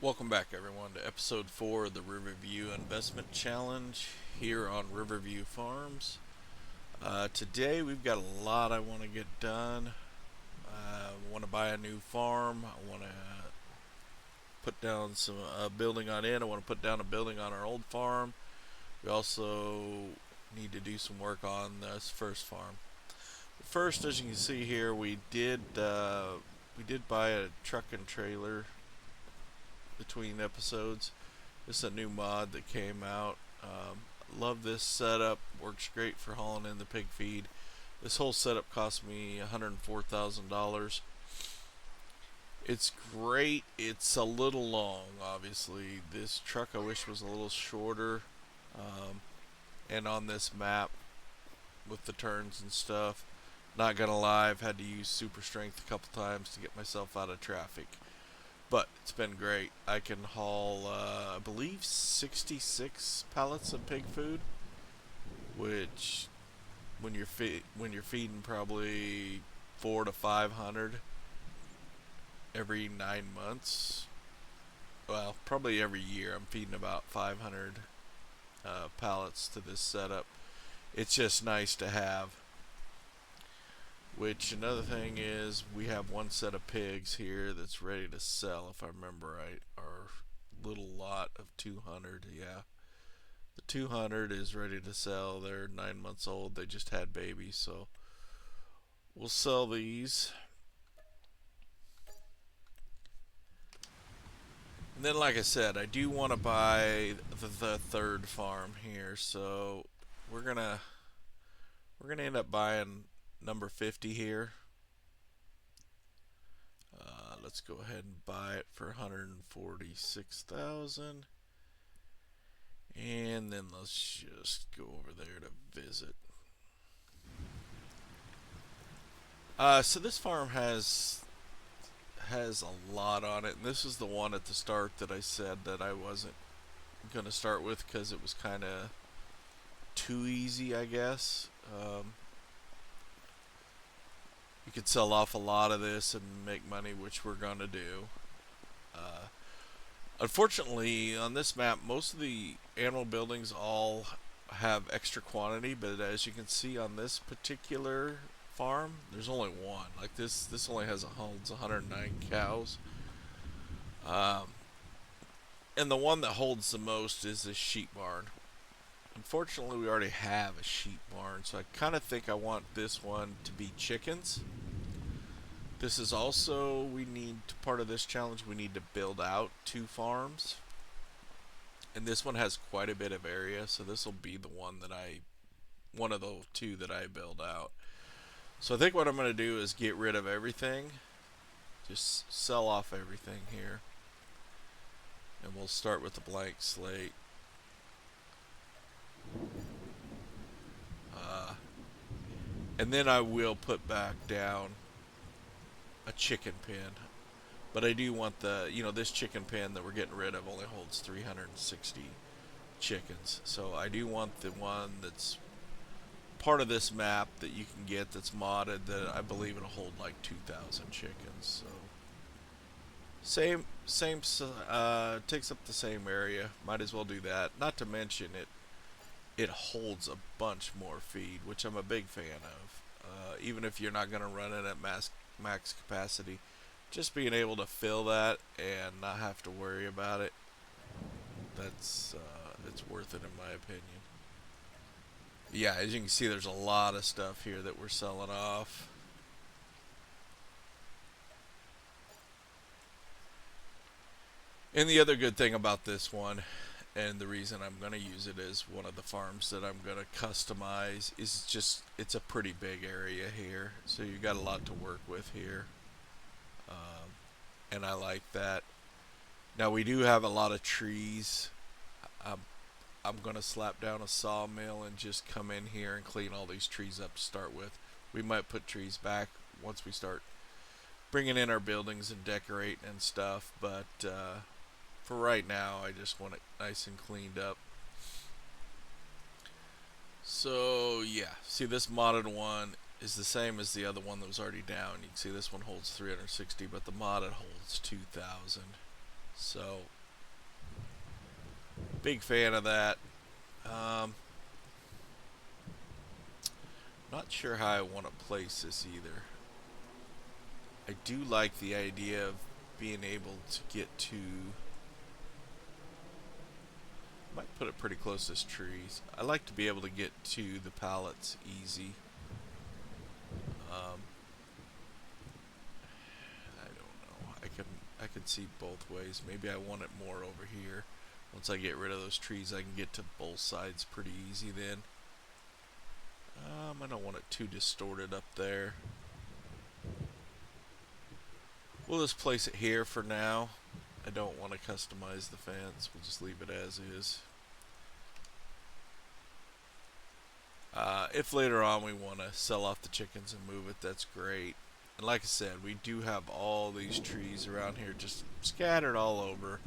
Welcome back, everyone, to episode 4 of the Riverview Investment Challenge here on Riverview Farms. Today, we've got a lot I want to get done. I want to buy a new farm. I want to put down some building on it. I want to put down a building on our old farm. We also need to do some work on this first farm. First, as you can see here, we did buy a truck and trailer between episodes. This is a new mod that came out. Love this setup. Works great for hauling in the pig feed. This whole setup cost me $104,000. It's great. It's a little long, obviously. This truck I wish was a little shorter. And on this map with the turns and stuff, not gonna lie, I've had to use super strength a couple times to get myself out of traffic. But it's been great. I can haul, I believe, 66 pallets of pig food, which, when you're feeding probably 400 to 500 every 9 months, well, probably every year, I'm feeding about 500 pallets to this setup. It's just nice to have. Which, another thing is, we have one set of pigs here that's ready to sell, if I remember right. Our little lot of 200, yeah. The 200 is ready to sell. They're 9 months old. They just had babies, so we'll sell these. And then, like I said, I do want to buy the third farm here, so we're gonna end up buying number 50 here. Let's go ahead and buy it for 146,000, and then let's just go over there to visit. So this farm has a lot on it, and this is the one at the start that I said that I wasn't gonna start with because it was kind of too easy, I guess. You could sell off a lot of this and make money, which we're gonna do. Uh, Unfortunately, on this map, most of the animal buildings all have extra quantity, but as you can see on this particular farm, there's only one. Like this only holds 109 cows. Um, and the one that holds the most is this sheep barn. Unfortunately, we already have a sheep barn, so I kind of think I want this one to be chickens. This is also, part of this challenge, we need to build out 2 farms. And this one has quite a bit of area, so this will be one of the 2 that I build out. So I think what I'm going to do is get rid of everything. Just sell off everything here. And we'll start with a blank slate. And then I will put back down a chicken pen. But I do want this chicken pen that we're getting rid of only holds 360 chickens. So I do want the one that's part of this map that you can get that's modded that I believe it'll hold like 2,000 chickens. So same takes up the same area. Might as well do that. Not to mention it holds a bunch more feed, which I'm a big fan of. Even if you're not going to run it at max capacity, just being able to fill that and not have to worry about it, it's worth it in my opinion. Yeah, as you can see, there's a lot of stuff here that we're selling off. And the other good thing about this one, and the reason I'm going to use it as one of the farms that I'm going to customize, is just it's a pretty big area here, so you got a lot to work with here. And I like that. Now we do have a lot of trees. I'm going to slap down a sawmill and just come in here and clean all these trees up to start with. We might put trees back once we start bringing in our buildings and decorating and stuff, but for right now I just want it nice and cleaned up. So yeah, see, this modded one is the same as the other one that was already down. You can see this one holds 360, but the modded holds 2,000. So, big fan of that. Um, Not sure how I want to place this either. I do like the idea of being able to get to. Might put it pretty close to trees. I like to be able to get to the pallets easy. Um, I don't know. I can see both ways. Maybe I want it more over here. Once I get rid of those trees, I can get to both sides pretty easy then. I don't want it too distorted up there. We'll just place it here for now. I don't want to customize the fence. We'll just leave it as is. If later on we want to sell off the chickens and move it, that's great. And like I said, we do have all these trees around here just scattered all over.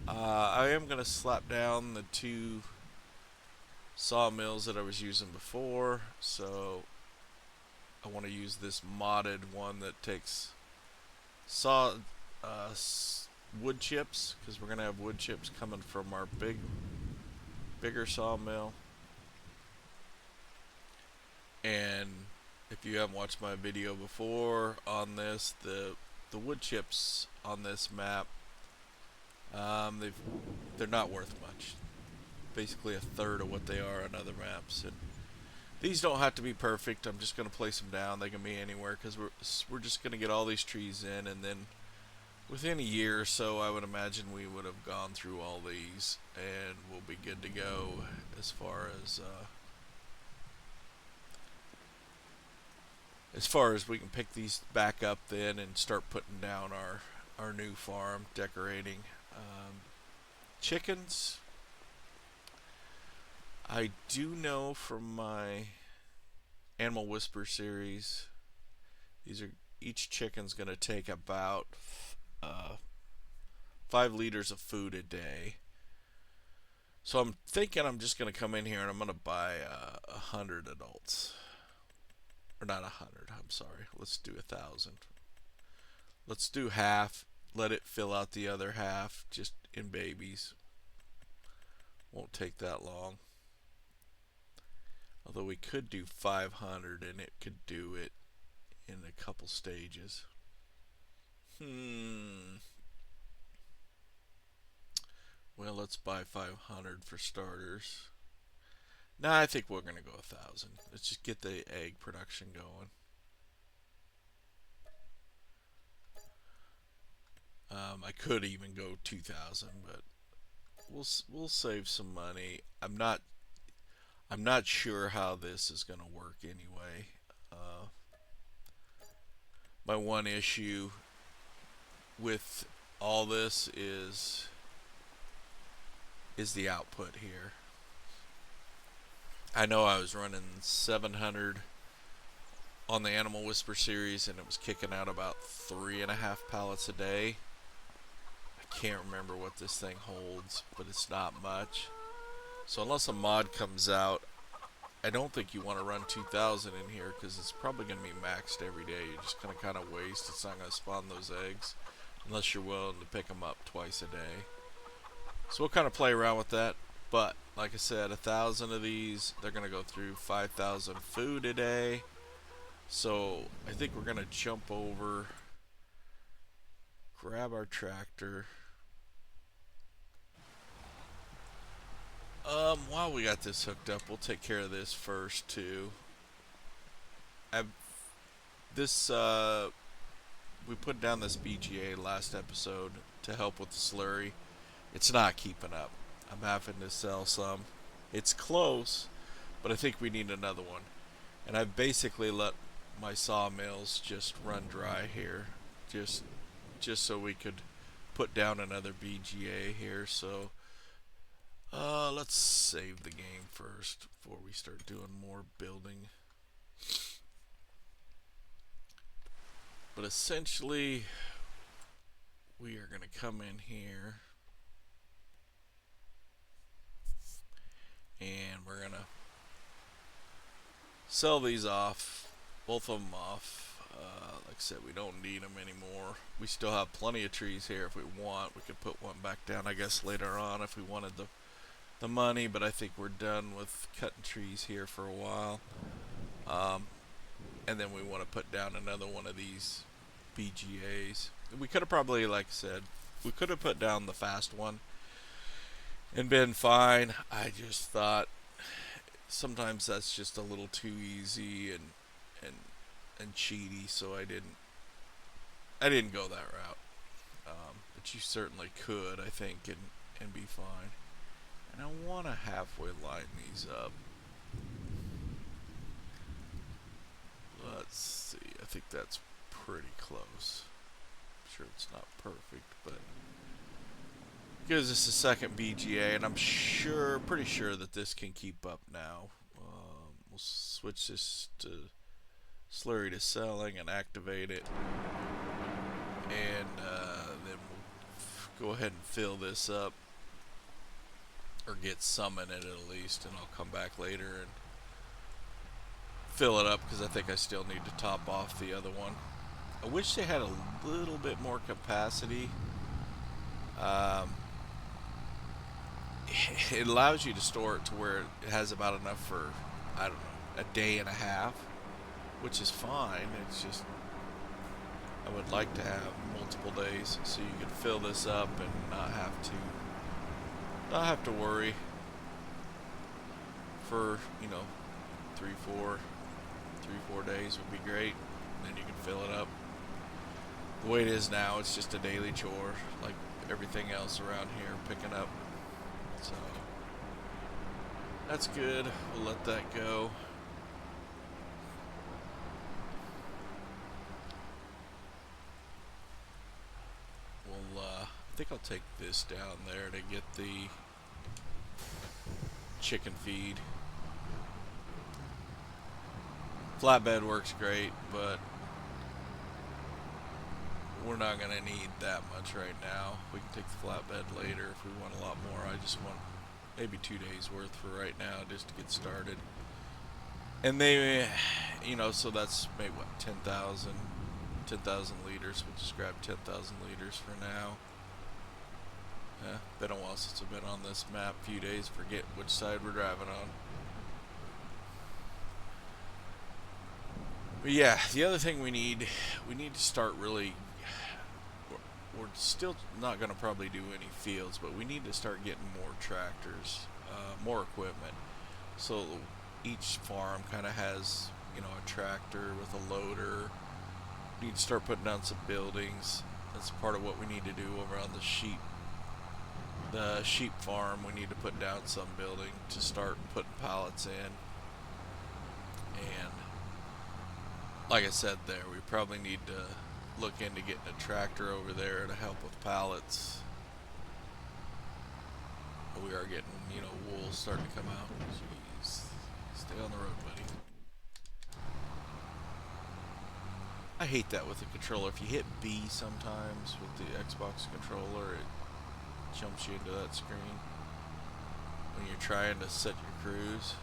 I am going to slap down the 2 sawmills that I was using before, so I want to use this modded one that takes wood chips, because we're going to have wood chips coming from our bigger sawmill. And if you haven't watched my video before on this, the wood chips on this map, they're not worth much. Basically a third of what they are on other maps. And these don't have to be perfect. I'm just going to place them down. They can be anywhere, because we're just going to get all these trees in, and then within a year or so, I would imagine we would have gone through all these, and we'll be good to go as far as we can pick these back up then and start putting down our new farm, decorating. Chickens, I do know from my Animal Whisper series, each chicken's going to take about 5 liters of food a day. So I'm thinking I'm just going to come in here and I'm going to buy 100 adults. Or not 100, I'm sorry. Let's do 1,000. Let's do half. Let it fill out the other half just in babies. Won't take that long. Although we could do 500 and it could do it in a couple stages. Well, let's buy 500 for starters. Nah, I think we're going to go 1,000. Let's just get the egg production going. I could even go 2,000, but we'll save some money. I'm not sure how this is going to work anyway. My one issue with all this is the output here. I know I was running 700 on the Animal Whisper series, and it was kicking out about 3.5 pallets a day. I can't remember what this thing holds, but it's not much. So unless a mod comes out, I don't think you want to run 2,000 in here, because it's probably going to be maxed every day. You're just going to kind of waste. It's not going to spawn those eggs unless you're willing to pick them up twice a day. So we'll kind of play around with that. But like I said, 1,000 of these, they're going to go through 5,000 food a day. So I think we're going to jump over, grab our tractor. While we got this hooked up, we'll take care of this first too. We put down this BGA last episode to help with the slurry. It's not keeping up. I'm having to sell some. It's close, but I think we need another one. And I've basically let my sawmills just run dry here, just so we could put down another BGA here. So let's save the game first before we start doing more building. But essentially, we are going to come in here and we're going to sell these off, both of them off. Like I said, we don't need them anymore. We still have plenty of trees here if we want. We could put one back down, I guess, later on if we wanted the money, but I think we're done with cutting trees here for a while. And then we want to put down another one of these BGAs. We could have probably, like I said, we could have put down the fast one and been fine. I just thought sometimes that's just a little too easy and and cheaty, so I didn't go that route. But you certainly could, I think, and be fine. And I want to halfway line these up. Let's see. I think that's pretty close. I'm sure it's not perfect, but gives us a second BGA, and I'm pretty sure that this can keep up now. We'll switch this to Slurry to selling and activate it, and then we'll go ahead and fill this up, or get some in it at least, and I'll come back later and fill it up because I think I still need to top off the other one. I wish they had a little bit more capacity. It allows you to store it to where it has about enough for, I don't know, a day and a half, which is fine. It's just I would like to have multiple days so you can fill this up and not have to worry for, you know, 3-4 days would be great. And then you can fill it up. The way it is now, it's just a daily chore, like everything else around here, picking up. So that's good. We'll let that go. I think I'll take this down there to get the chicken feed. Flatbed works great, but we're not going to need that much right now. We can take the flatbed later if we want a lot more. I just want maybe 2 days worth for right now just to get started. And they, you know, so that's maybe what, 10,000 liters. We'll just grab 10,000 liters for now. Yeah, been a while since I've been on this map. Few days, forget which side we're driving on. But yeah, the other thing we need to start really. We're still not going to probably do any fields, but we need to start getting more tractors, more equipment. So each farm kind of has, you know, a tractor with a loader. We need to start putting down some buildings. That's part of what we need to do over on the sheep farm. We need to put down some building to start putting pallets in. And like I said there, we probably need to look into getting a tractor over there to help with pallets. We are getting, you know, wool starting to come out. Jeez. Stay on the road, buddy. I hate that with the controller. If you hit B sometimes with the Xbox controller, it jumps you into that screen when you're trying to set your cruise.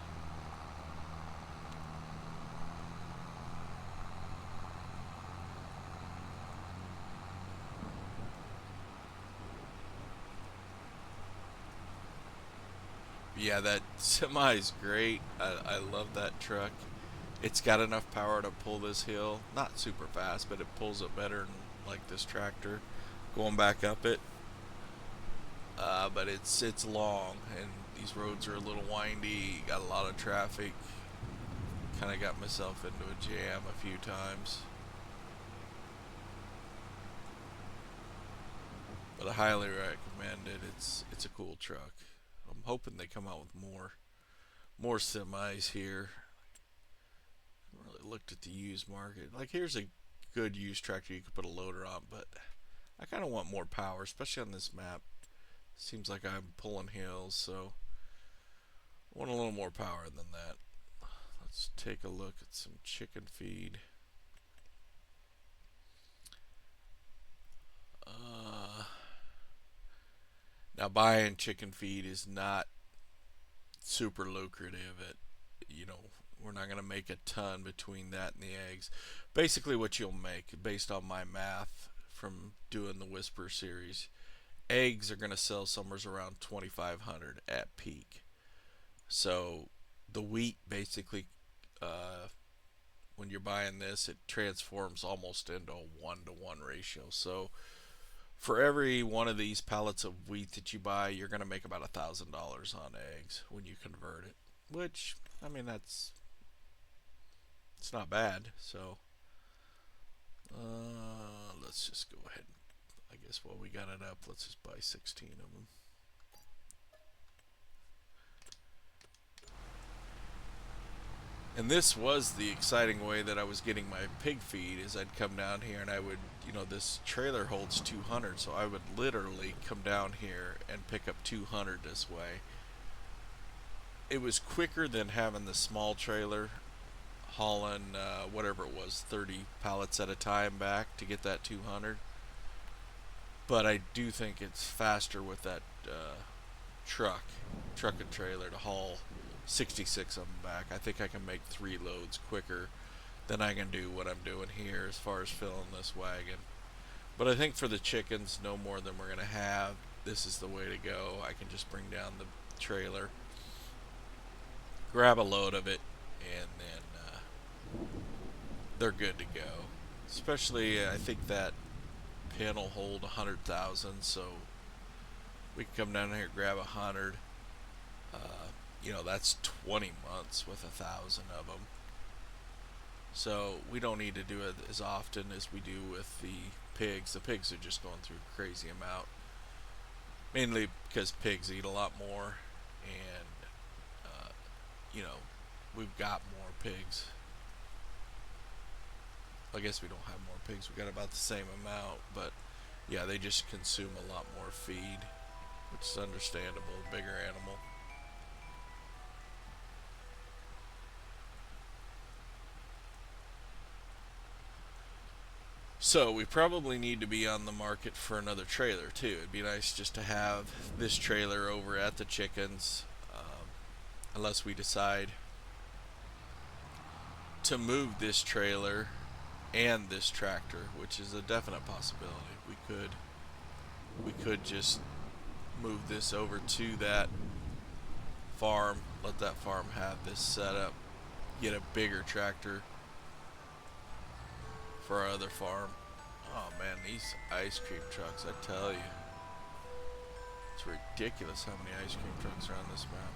Yeah, that semi is great. I love that truck. It's got enough power to pull this hill. Not super fast, but it pulls it better than like this tractor going back up it. But it's long, and these roads are a little windy. Got a lot of traffic. Kind of got myself into a jam a few times. But I highly recommend it. It's a cool truck. I'm hoping they come out with more semis here. I haven't really looked at the used market. Like, here's a good used tractor you could put a loader on, but I kind of want more power, especially on this map. Seems like I'm pulling hills, so I want a little more power than that. Let's take a look at some chicken feed. Now, buying chicken feed is not super lucrative at, you know, We're not going to make a ton between that and the eggs. Basically what you'll make, based on my math from doing the Whisper series, eggs are going to sell somewhere around 2,500 at peak. So the wheat basically, when you're buying this, it transforms almost into a 1-to-1 ratio. So for every one of these pallets of wheat that you buy, you're going to make about $1,000 on eggs when you convert it. Which, I mean, it's not bad. So let's just go ahead. I guess while we got it up, let's just buy 16 of them. And this was the exciting way that I was getting my pig feed, is I'd come down here and I would, this trailer holds 200, so I would literally come down here and pick up 200 this way. It was quicker than having the small trailer hauling whatever it was, 30 pallets at a time back to get that 200. But I do think it's faster with that truck and trailer to haul 66 of them back. I think I can make 3 loads quicker than I can do what I'm doing here as far as filling this wagon. But I think for the chickens, no more than we're going to have. This is the way to go. I can just bring down the trailer, grab a load of it, and then they're good to go. Especially, I think that pen will hold 100,000, so we can come down here, grab 100. That's 20 months with 1,000 of them. So we don't need to do it as often as we do with the pigs. The pigs are just going through a crazy amount, mainly because pigs eat a lot more, and we've got more pigs. I guess we don't have more pigs. We got about the same amount, but yeah, they just consume a lot more feed, which is understandable. Bigger animal. So we probably need to be on the market for another trailer too. It'd be nice just to have this trailer over at the chickens, unless we decide to move this trailer and this tractor, which is a definite possibility. We could just move this over to that farm, let that farm have this setup, get a bigger tractor for our other farm. Oh man, these ice cream trucks, I tell you, it's ridiculous how many ice cream trucks are on this map.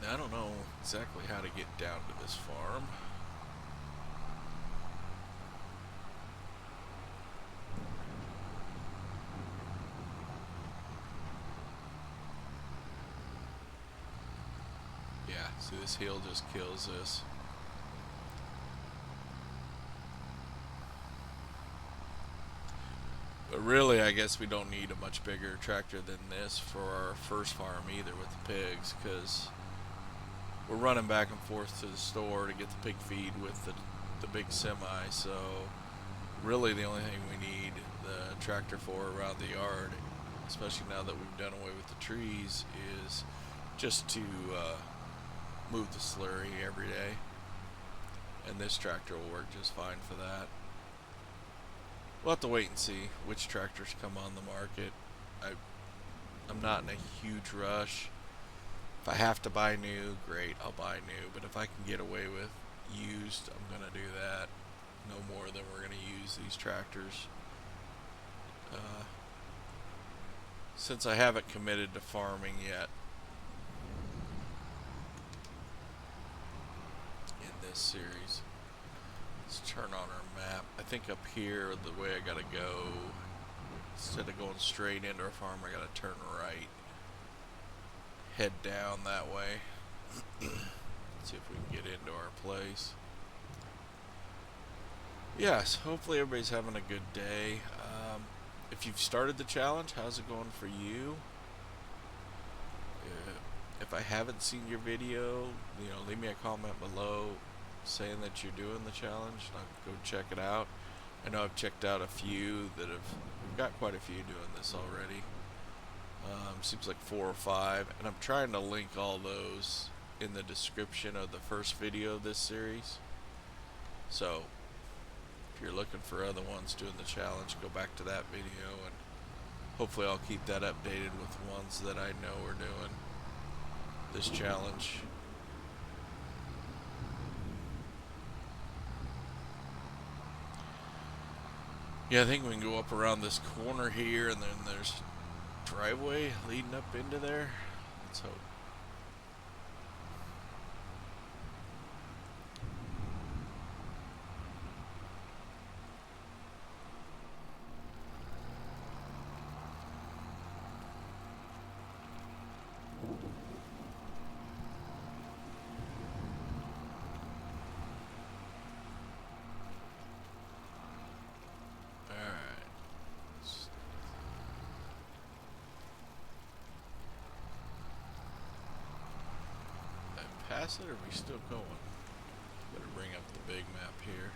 Now, I don't know exactly how to get down to this farm. Yeah, see, this hill just kills this. But really, I guess we don't need a much bigger tractor than this for our first farm either with the pigs, because we're running back and forth to the store to get the pig feed with the big semi. So really the only thing we need the tractor for around the yard, especially now that we've done away with the trees, is just to move the slurry every day. And this tractor will work just fine for that. We'll have to wait and see which tractors come on the market. I'm not in a huge rush. If I have to buy new, great, I'll buy new. But if I can get away with used, I'm going to do that. No more than we're going to use these tractors. Since I haven't committed to farming yet in this series. Let's turn on our map. I think up here, the way I gotta go, instead of going straight into our farm, I gotta turn right. Head down that way. See if we can get into our place. Yes, hopefully everybody's having a good day. If you've started the challenge, how's it going for you? If I haven't seen your video, leave me a comment below saying that you're doing the challenge, and I'll go check it out. I know I've checked out a few we've got quite a few doing this already. Seems like 4 or 5, and I'm trying to link all those in the description of the first video of this series. So if you're looking for other ones doing the challenge, go back to that video, and hopefully I'll keep that updated with ones that I know are doing this challenge. Yeah, I think we can go up around this corner here, and then there's driveway leading up into there. Let's hope. Pass it, or are we still going? Better bring up the big map here.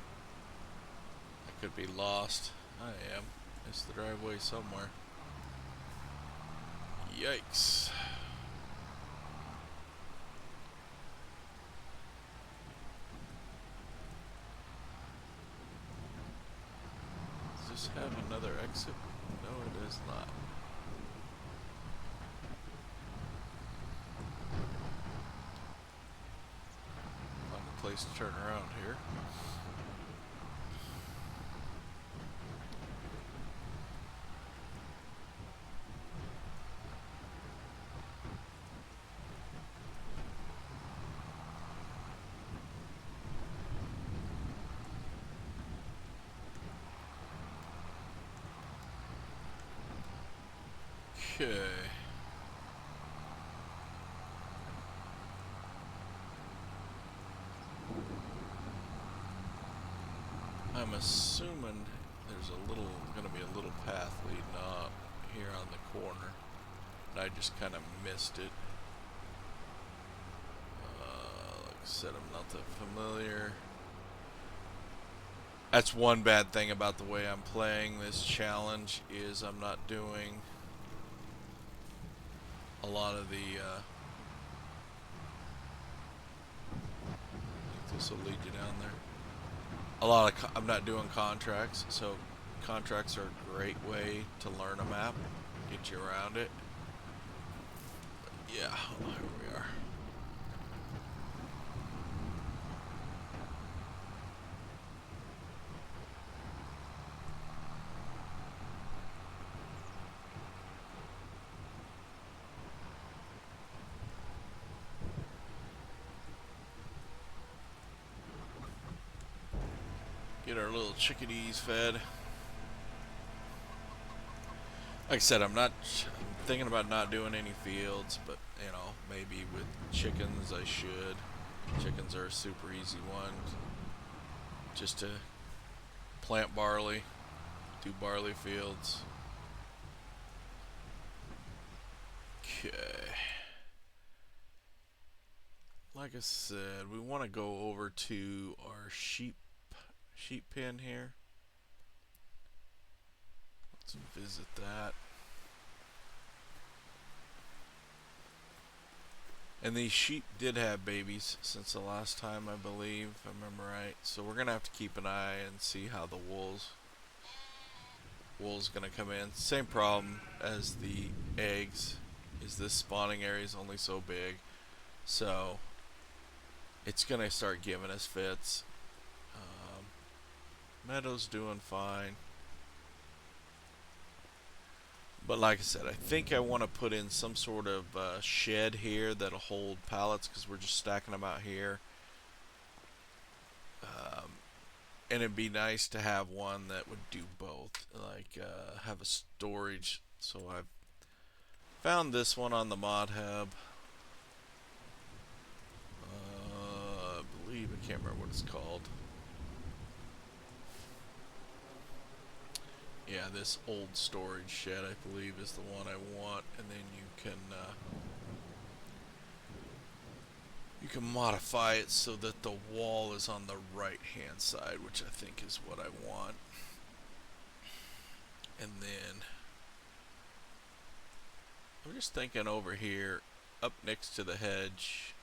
I could be lost. I am. It's the driveway somewhere. Yikes. Does this have another exit? No, it does not. Place to turn around here. Okay. I'm assuming there's gonna be a little path leading up here on the corner, and I just kind of missed it. Like I said, I'm not that familiar. That's one bad thing about the way I'm playing this challenge, is I'm not doing a lot of the I think this will lead you down there. I'm not doing contracts, so contracts are a great way to learn a map, get you around it. But yeah, here we are. Get our little chickadees fed. Like I said, I'm thinking about not doing any fields, but you know, maybe with chickens I should. Chickens are a super easy one. Just to plant barley, do barley fields. Okay. Like I said, we want to go over to our sheep pen here. Let's visit that. And these sheep did have babies since the last time, I believe, if I remember right. So we're gonna have to keep an eye and see how the wool's gonna come in. Same problem as the eggs, is this spawning area is only so big, so it's gonna start giving us fits. Meadow's doing fine. But like I said, I think I want to put in some sort of shed here that'll hold pallets, because we're just stacking them out here. And it'd be nice to have one that would do both, like have a storage. So I've found this one on the mod hub. I believe, I can't remember what it's called. Yeah, this old storage shed, I believe, is the one I want, and then you can modify it so that the wall is on the right hand side, which I think is what I want. And then I'm just thinking over here, up next to the hedge.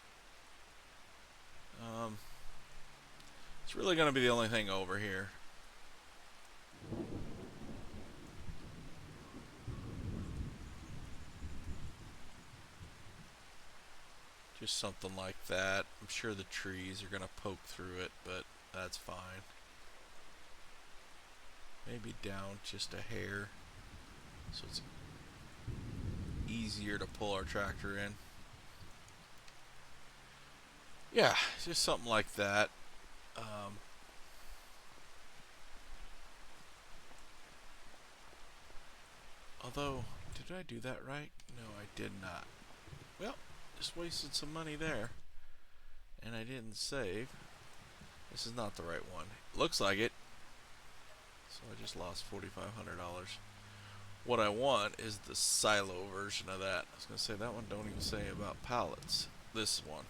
It's really going to be the only thing over here. Just something like that. I'm sure the trees are going to poke through it, but that's fine. Maybe down just a hair, so it's easier to pull our tractor in. Yeah, just something like that. Although, did I do that right? No, I did not. Well, just wasted some money there. And I didn't save. This is not the right one. Looks like it. So I just lost $4,500. What I want is the silo version of that. I was going to say that one don't even say about pallets. This one.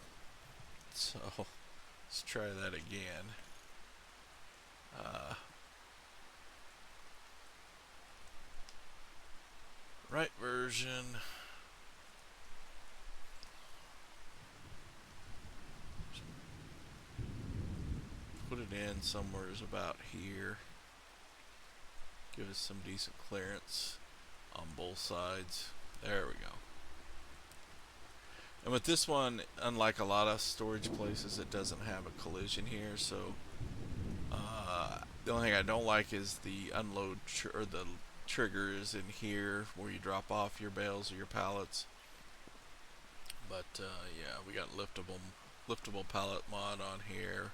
So, let's try that again. Right version. Put it in somewhere is about here. Give us some decent clearance on both sides. There we go. And with this one, unlike a lot of storage places, it doesn't have a collision here. So the only thing I don't like is the unload or the triggers in here where you drop off your bales or your pallets. But yeah, we got liftable pallet mod on here.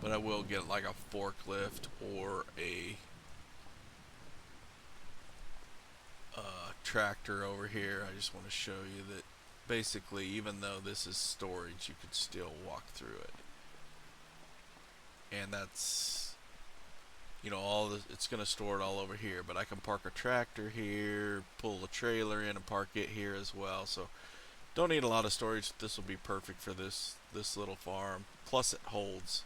But I will get like a forklift or a tractor over here. I just want to show you that basically, even though this is storage, you could still walk through it. And that's, you know, it's going to store it all over here. But I can park a tractor here, pull a trailer in and park it here as well. So don't need a lot of storage. This will be perfect for this little farm. Plus it holds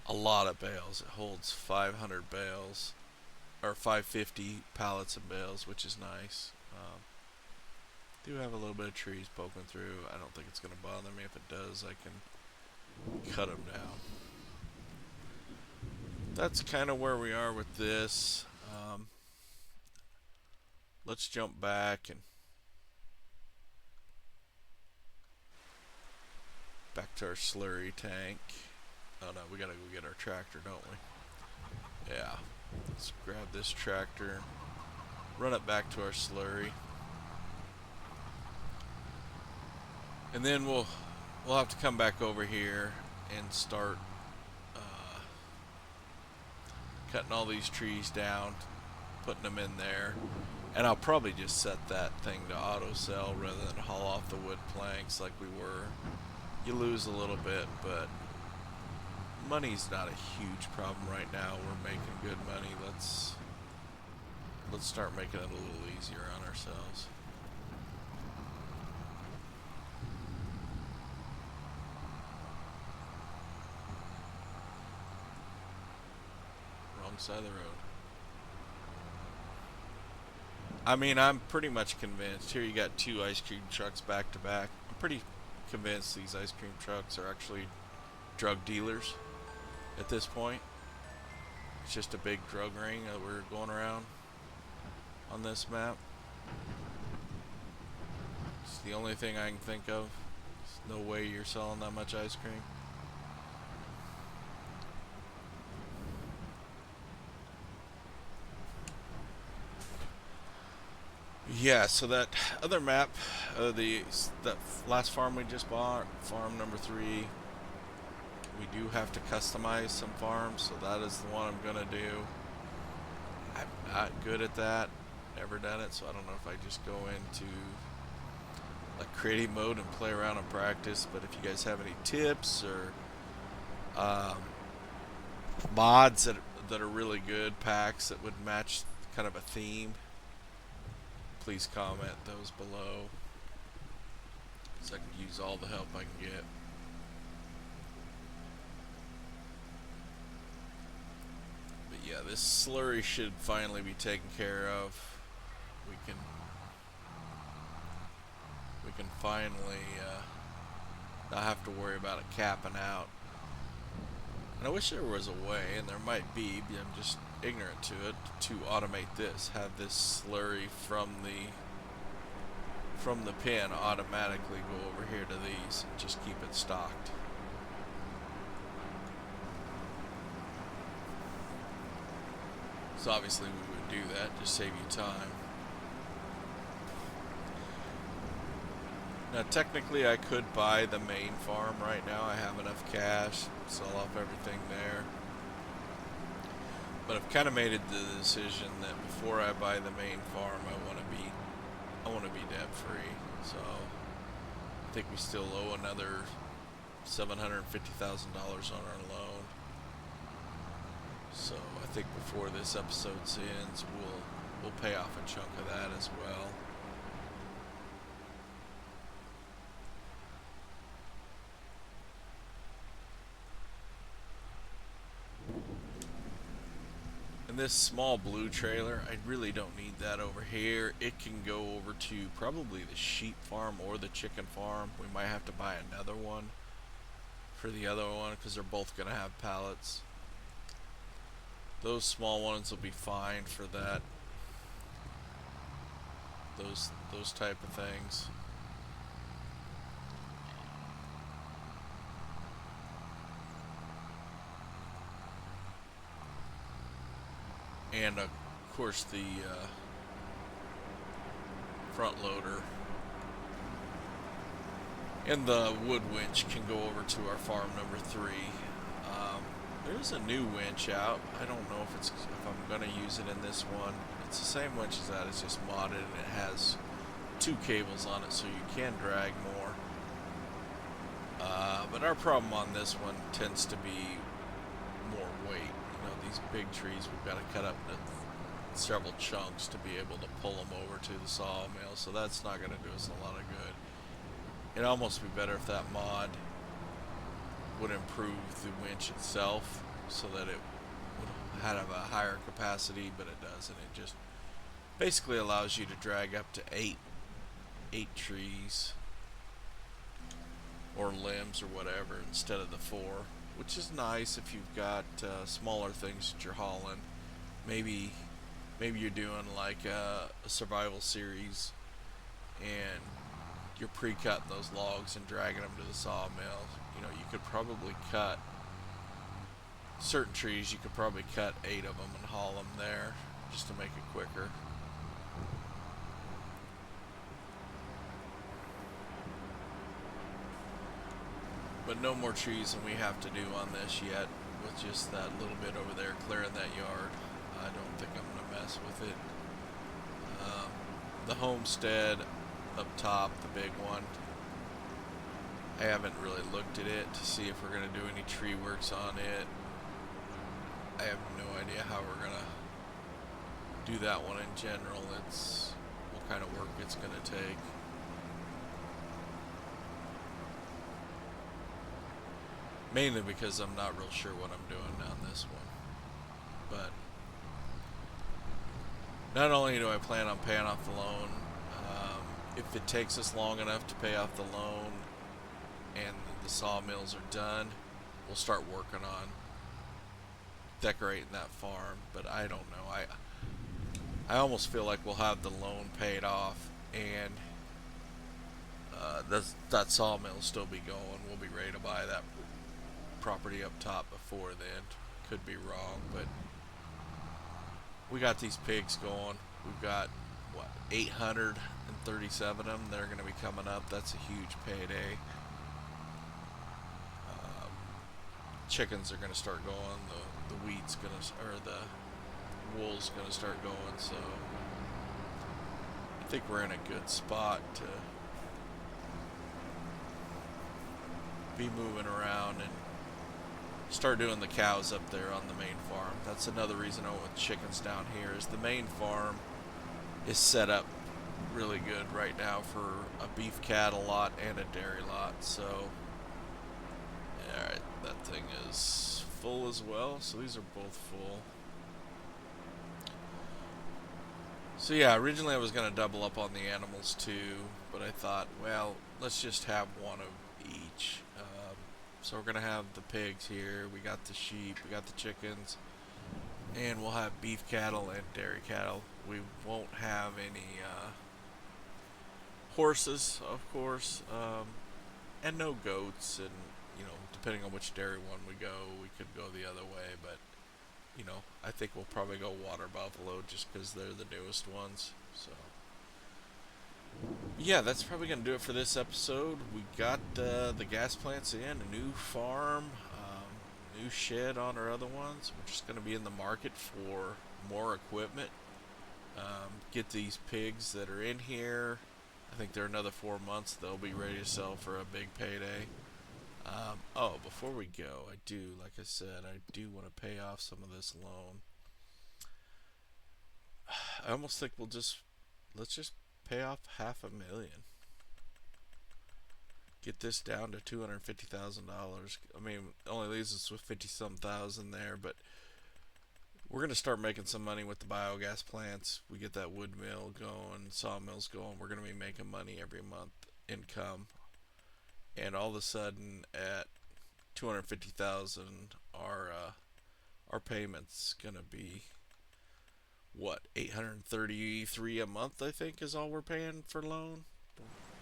a lot of bales. It holds 500 bales, or 550 pallets of bales, which is nice. Do have a little bit of trees poking through. I don't think it's going to bother me. If it does, I can cut them down. That's kind of where we are with this. Let's jump back to our slurry tank. Oh no, we gotta go get our tractor, don't we? Yeah. Let's grab this tractor, run it back to our slurry, and then we'll have to come back over here and start cutting all these trees down, putting them in there. And I'll probably just set that thing to auto sell rather than haul off the wood planks like we were. You lose a little bit, but money's not a huge problem right now. We're making good money. Let's start making it a little easier on ourselves. Wrong side of the road. I mean, I'm pretty much convinced. Here you got two ice cream trucks back to back. I'm pretty convinced these ice cream trucks are actually drug dealers at this point. It's just a big drug ring that we're going around on this map. It's the only thing I can think of. There's no way you're selling that much ice cream. Yeah, so that other map, that last farm we just bought, farm number 3, we do have to customize some farms, so that is the one I'm gonna do. I'm not good at that, never done it, so I don't know if I just go into like creative mode and play around and practice. But if you guys have any tips or mods that are really good, packs that would match kind of a theme, please comment those below, so I can use all the help I can get. But yeah, this slurry should finally be taken care of. We can can finally not have to worry about it capping out. And I wish there was a way, and there might be, but I'm just ignorant to it, to automate this. Have this slurry from the pen automatically go over here to these and just keep it stocked. So obviously we would do that, just save you time. Now technically I could buy the main farm right now. I have enough cash, sell off everything there. But I've kind of made the decision that before I buy the main farm, I want to be debt free. So I think we still owe another $750,000 on our loan. So I think before this episode ends, we'll pay off a chunk of that as well. And this small blue trailer, I really don't need that over here. It can go over to probably the sheep farm or the chicken farm. We might have to buy another one for the other one because they're both going to have pallets. Those small ones will be fine for that. Those type of things. And of course the front loader and the wood winch can go over to our farm number 3. There's a new winch out. I don't know if I'm going to use it in this one. It's the same winch as that. It's just modded and it has 2 cables on it, so you can drag more. But our problem on this one tends to be more weight. These big trees we've got to cut up into several chunks to be able to pull them over to the sawmill, so that's not going to do us a lot of good. It'd almost be better if that mod would improve the winch itself so that it would have a higher capacity, but it doesn't. It just basically allows you to drag up to 8 trees or limbs or whatever instead of the 4. Which is nice if you've got smaller things that you're hauling. Maybe you're doing like a survival series and you're pre-cutting those logs and dragging them to the sawmill. You could probably cut certain trees. You could probably cut 8 of them and haul them there just to make it quicker. But no more trees than we have to do on this yet, with just that little bit over there clearing that yard. I don't think I'm going to mess with it. The homestead up top, the big one, I haven't really looked at it to see if we're going to do any tree works on it. I have no idea how we're going to do that one in general. It's what kind of work it's going to take. Mainly because I'm not real sure what I'm doing on this one. But not only do I plan on paying off the loan, if it takes us long enough to pay off the loan and the sawmills are done, we'll start working on decorating that farm. But I don't know. I almost feel like we'll have the loan paid off and that sawmill will still be going. We'll be ready to buy that property up top before then. Could be wrong, but we got these pigs going. We've got 837 of them. They're going to be coming up. That's a huge payday. Chickens are going to start going. The wheat's going to, or the wool's going to start going. So I think we're in a good spot to be moving around and start doing the cows up there on the main farm. That's another reason I went with chickens down here, is the main farm is set up really good right now for a beef cattle lot and a dairy lot. So alright, that thing is full as well, so these are both full. So yeah, originally I was gonna double up on the animals too, but I thought, well, let's just have one of each. So we're gonna have the pigs here. We got the sheep. We got the chickens, and we'll have beef cattle and dairy cattle. We won't have any horses, of course, and no goats. And depending on which dairy one we go, we could go the other way. But I think we'll probably go water buffalo just because they're the newest ones. So yeah, that's probably gonna do it for this episode. We got the gas plants in, a new farm, new shed on our other ones. We're just gonna be in the market for more equipment. Get these pigs that are in here. I think they're another 4 months. They'll be ready to sell for a big payday. Oh, before we go, like I said, I do want to pay off some of this loan. I almost think let's just pay off $500,000. Get this down to $250,000. I mean, it only leaves us with 50-some thousand there, but we're going to start making some money with the biogas plants. We get that wood mill going, sawmills going. We're going to be making money every month, income. And all of a sudden, at 250,000, our payment's going to be what, 833 a month, I think, is all we're paying for loan.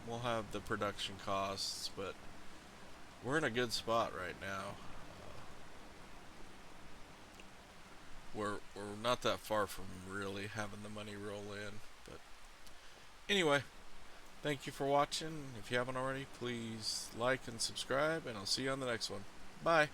We'll have the production costs, but we're in a good spot right now. We're not that far from really having the money roll in. But anyway, thank you for watching. If you haven't already, please like and subscribe, and I'll see you on the next one. Bye.